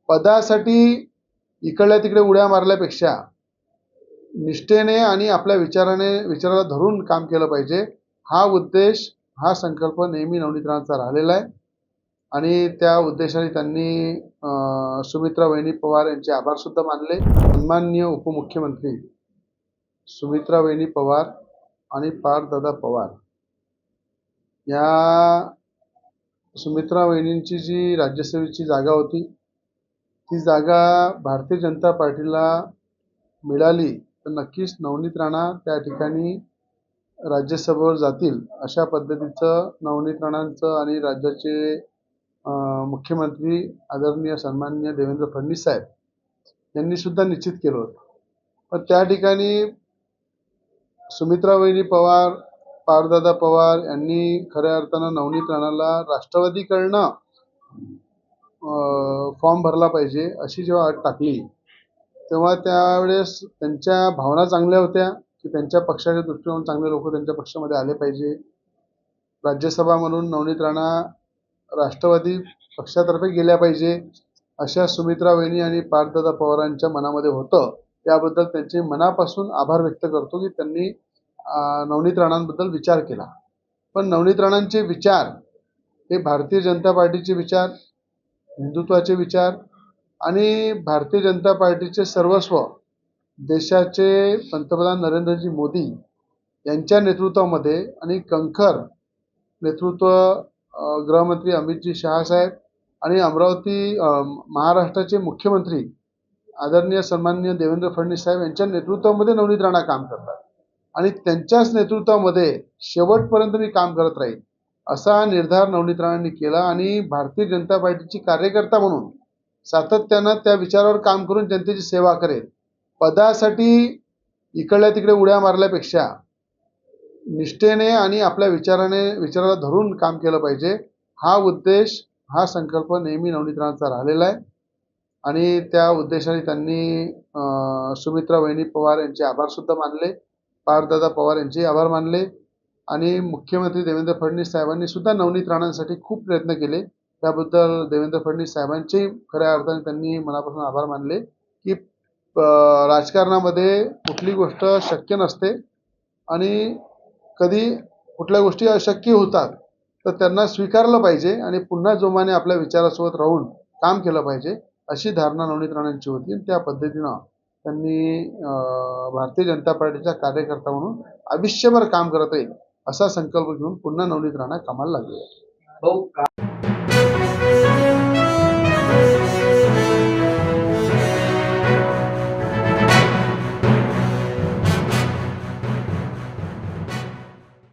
पदासाठी इकडल्या तिकडे उड्या मारल्यापेक्षा निष्ठेने आणि आपल्या विचाराला धरून काम केलं पाहिजे। हा उद्देश, हा संकल्प नेहमी नवनीतरावांचा राहिलेला आहे आणि त्या उद्देशाने त्यांनी सुमित्रा वहिनी पवार यांचे आभार सुद्धा मानले। सन्माननीय उपमुख्यमंत्री सुमित्रा वहिनी पवार आणि पार्थदादा पवार या सुमित्रा वहिनींची जी राज्यसभेची जागा होती ती जागा भारतीय जनता पार्टीला मिळाली तर नक्कीच नवनीत राणा त्या ठिकाणी राज्यसभेवर जातील अशा पद्धतीचं नवनीत राणांचं आणि राज्याचे मुख्यमंत्री आदरणीय सन्माननीय देवेंद्र फडणवीस साहेब यांनी सुद्धा निश्चित केलं होतं। पण त्या ठिकाणी सुमित्रा वहिनी पवार, पार्थदादा पवार यांनी खऱ्या अर्थानं नवनीत राणाला राष्ट्रवादीकडनं फॉर्म भरला पाहिजे अशी जेव्हा अट टाकली तेव्हा त्यावेळेस त्यांच्या भावना चांगल्या होत्या की त्यांच्या पक्षाच्या दृष्टीने चांगले लोक त्यांच्या पक्षामध्ये आले पाहिजे। राज्यसभा म्हणून नवनीत राणा राष्ट्रवादी पक्षातर्फे गेल्या पाहिजे अशा सुमित्रा वहिनी आणि पार्थदादा पवारांच्या मनामध्ये होतं। त्याबद्दल त्यांचे मनापासून आभार व्यक्त करतो की त्यांनी नवनीत राणांबद्दल विचार केला। पण नवनीत राणांचे विचार हे भारतीय जनता पार्टीचे विचार, हिंदुत्वाचे विचार आणि भारतीय जनता पार्टीचे सर्वस्व देशाचे पंतप्रधान नरेंद्रजी मोदी यांच्या नेतृत्वामध्ये आणि कणखर नेतृत्व गृहमंत्री अमितजी शहा साहेब आणि अमरावती महाराष्ट्राचे मुख्यमंत्री आदरणीय सन्माननीय देवेंद्र फडणवीस साहेब यांच्या नेतृत्वामध्ये नवनीत राणा काम करतात आणि त्यांच्याच नेतृत्वामध्ये शेवटपर्यंत मी काम करत राहील असा निर्धार नवनीत राणांनी केला आणि भारतीय जनता पार्टीची कार्यकर्ता म्हणून सातत्यानं त्या विचारावर काम करून जनतेची सेवा करेल। पदासाठी इकडल्या तिकडे उड्या मारल्यापेक्षा निष्ठेने आणि आपल्या विचाराला धरून काम केलं पाहिजे। हा उद्देश, हा संकल्प नेहमी नवनीतरावांचा राहिलेला आहे आणि त्या उद्देशाने त्यांनी सुमित्रा वहिनी पवार यांचे आभार सुद्धा मानले, पार्थदादा पवार यांचे आभार मानले आणि मुख्यमंत्री देवेंद्र फडणवीस साहेबांनी सुद्धा नवनीत राणांसाठी खूप प्रयत्न केले। त्याबद्दल देवेंद्र फडणवीस साहेबांचे खऱ्या अर्थाने त्यांनी मनापासून आभार मानले की राजकारणामध्ये कुठली गोष्ट शक्य नसते आणि कधी कुठल्या गोष्टी अशक्य होतात तर त्यांना स्वीकारलं पाहिजे आणि पुन्हा जोमाने आपल्या विचारासोबत राहून काम केलं पाहिजे अशी धारणा नवनीत राणांची होती आणि त्या पद्धतीनं त्यांनी भारतीय जनता पार्टीचा कार्यकर्ता म्हणून आयुष्यभर काम करत येईल असा संकल्प घेऊन पुन्हा नवनीत राणा कामाला लागले।